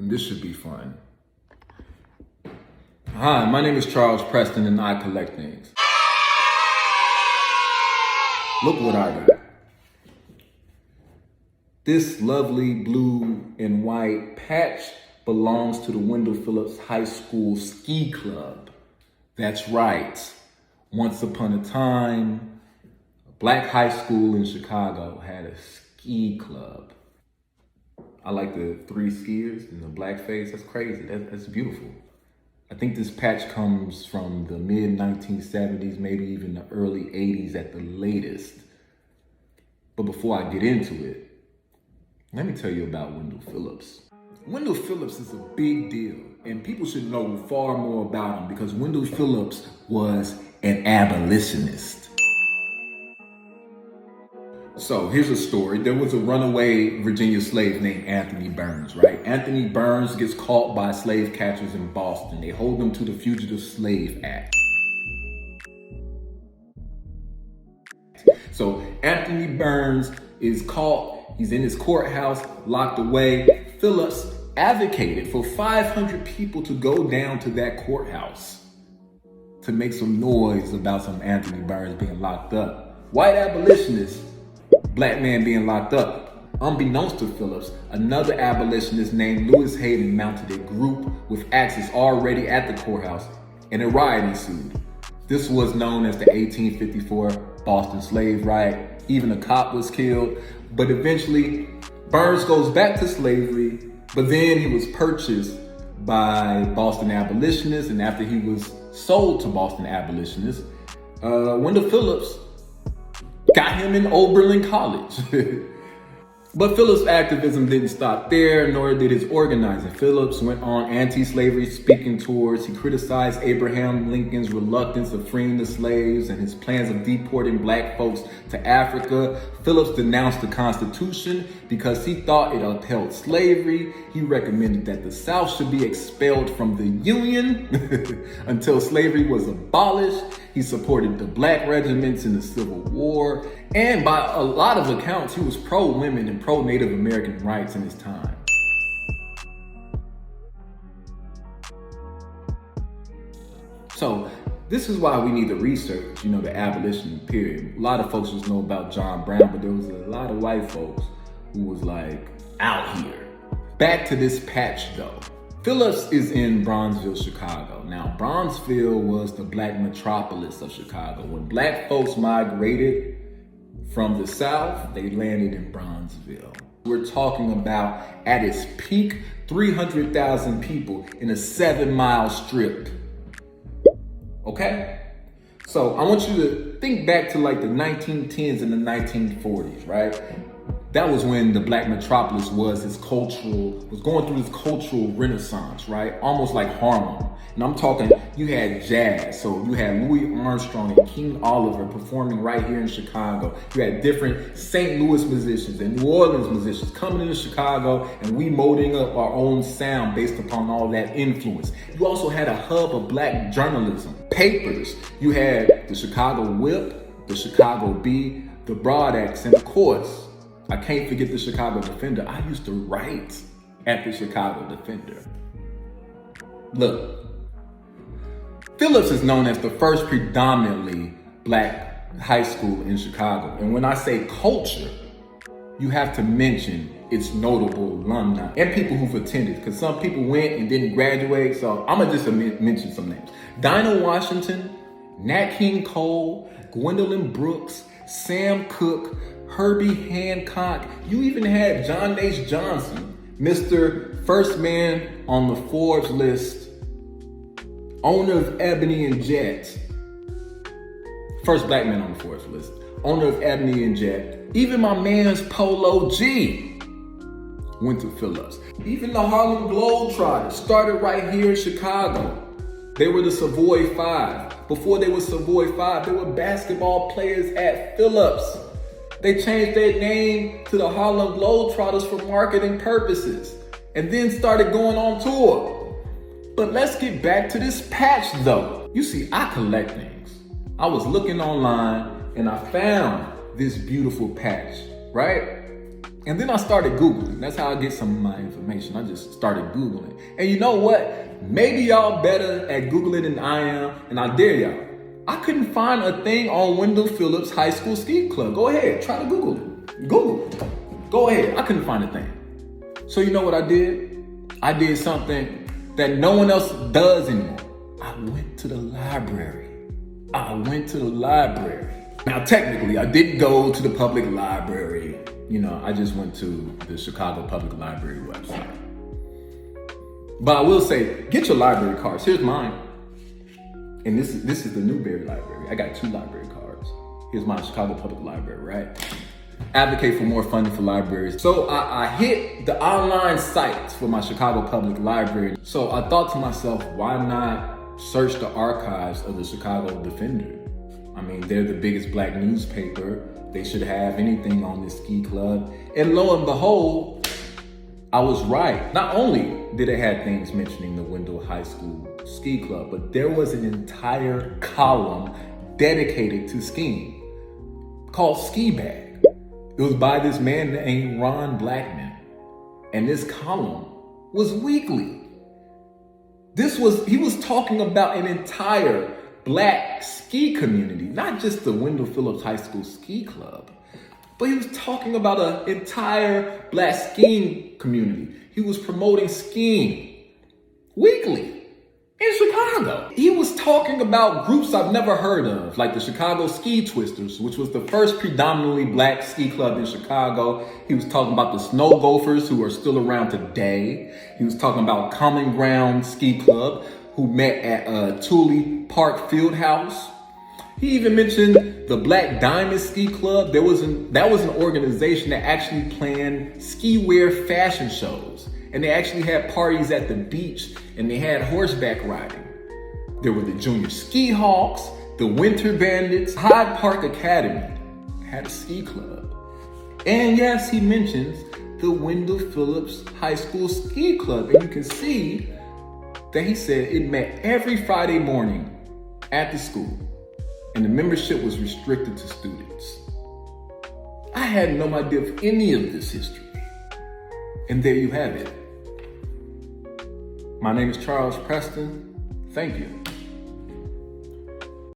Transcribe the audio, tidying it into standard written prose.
This should be fun. Hi, my name is Charles Preston and I collect things. Look what I got. This lovely blue and white patch belongs to the Wendell Phillips High School Ski Club. That's right. Once upon a time, a black high school in Chicago had a ski club. I like the three skiers and the black face. That's crazy. That's beautiful. I think this patch comes from the mid 1970s, maybe even the early 80s at the latest. But before I get into it, let me tell you about Wendell Phillips. Wendell Phillips is a big deal, and people should know far more about him because Wendell Phillips was an abolitionist. So here's a story. There was a runaway Virginia slave named Anthony Burns, right? Anthony Burns gets caught by slave catchers in Boston. They hold him to the Fugitive Slave Act. So Anthony Burns is caught. He's in his courthouse, locked away. Phillips advocated for 500 people to go down to that courthouse to make some noise about some Anthony Burns being locked up. White abolitionists, black man being locked up. Unbeknownst to Phillips, another abolitionist named Lewis Hayden mounted a group with axes already at the courthouse, and a riot ensued. This was known as the 1854 Boston Slave Riot. Even a cop was killed, but eventually Burns goes back to slavery, but then he was purchased by Boston abolitionists, and after he was sold to Boston abolitionists, Wendell Phillips got him in Oberlin College. But Phillips' activism didn't stop there, nor did his organizing. Phillips went on anti-slavery speaking tours. He criticized Abraham Lincoln's reluctance of freeing the slaves and his plans of deporting black folks to Africa. Phillips denounced the Constitution because he thought it upheld slavery. He recommended that the South should be expelled from the Union until slavery was abolished. He supported the black regiments in the Civil War. And by a lot of accounts, he was pro-women and pro-Native American rights in his time. So this is why we need to research, the abolition period. A lot of folks just know about John Brown, but there was a lot of white folks who was like out here. Back to this patch though. Phillips is in Bronzeville, Chicago. Now, Bronzeville was the black metropolis of Chicago. When black folks migrated from the South, they landed in Bronzeville. We're talking about, at its peak, 300,000 people in a 7-mile strip. Okay? So I want you to think back to like the 1910s and the 1940s, right? That was when the black metropolis was going through this cultural renaissance, right? Almost like Harlem. And I'm talking, you had jazz. So you had Louis Armstrong and King Oliver performing right here in Chicago. You had different St. Louis musicians and New Orleans musicians coming into Chicago, and we molding up our own sound based upon all that influence. You also had a hub of black journalism, papers. You had the Chicago Whip, the Chicago Bee, the Broadax, and of course, I can't forget the Chicago Defender. I used to write at the Chicago Defender. Look, Phillips is known as the first predominantly black high school in Chicago. And when I say culture, you have to mention its notable alumni and people who've attended, because some people went and didn't graduate. So I'm gonna just mention some names. Dinah Washington, Nat King Cole, Gwendolyn Brooks, Sam Cooke, Herbie Hancock. You even had John H. Johnson, Mr. First Man on the Forbes list, owner of Ebony and Jet. First black man on the Forbes list, owner of Ebony and Jet. Even my man's Polo G went to Phillips. Even the Harlem Globetrotters started right here in Chicago. They were the Savoy Five. Before they were Savoy Five, they were basketball players at Phillips. They changed their name to the Harlem Globetrotters for marketing purposes and then started going on tour. But let's get back to this patch though. You see, I collect things. I was looking online and I found this beautiful patch, right? And then I started Googling. That's how I get some of my information. I just started Googling. And you know what? Maybe y'all better at Googling than I am, and I dare y'all. I couldn't find a thing on Wendell Phillips High School Ski Club. Go ahead, try to Google it. Google it. Go ahead. I couldn't find a thing. So you know what I did? I did something that no one else does anymore. I went to the library. Now, technically, I didn't go to the public library. I just went to the Chicago Public Library website. But I will say, get your library cards. Here's mine. And this is the Newberry Library. I got 2 library cards. Here's my Chicago Public Library, right? Advocate for more funding for libraries. So I hit the online sites for my Chicago Public Library. So I thought to myself, why not search the archives of the Chicago Defender? I mean, they're the biggest black newspaper. They should have anything on this ski club. And lo and behold, I was right. Not only did it have things mentioning the Wendell High School Ski Club, but there was an entire column dedicated to skiing called Ski Bag. It was by this man named Ron Blackman. And this column was weekly. He was talking about an entire black ski community, not just the Wendell Phillips High School Ski Club, but he was talking about an entire black skiing community. He was promoting skiing weekly in Chicago. He was talking about groups I've never heard of, like the Chicago Ski Twisters, which was the first predominantly black ski club in Chicago. He was talking about the Snow Gophers, who are still around today. He was talking about Common Ground Ski Club, who met at Thule Park Fieldhouse. He even mentioned the Black Diamond Ski Club. That was an organization that actually planned ski wear fashion shows. And they actually had parties at the beach, and they had horseback riding. There were the Junior Ski Hawks, the Winter Bandits. Hyde Park Academy had a ski club. And yes, he mentions the Wendell Phillips High School Ski Club. And you can see that he said it met every Friday morning at the school, and the membership was restricted to students. I had no idea of any of this history. And there you have it. My name is Charles Preston. Thank you.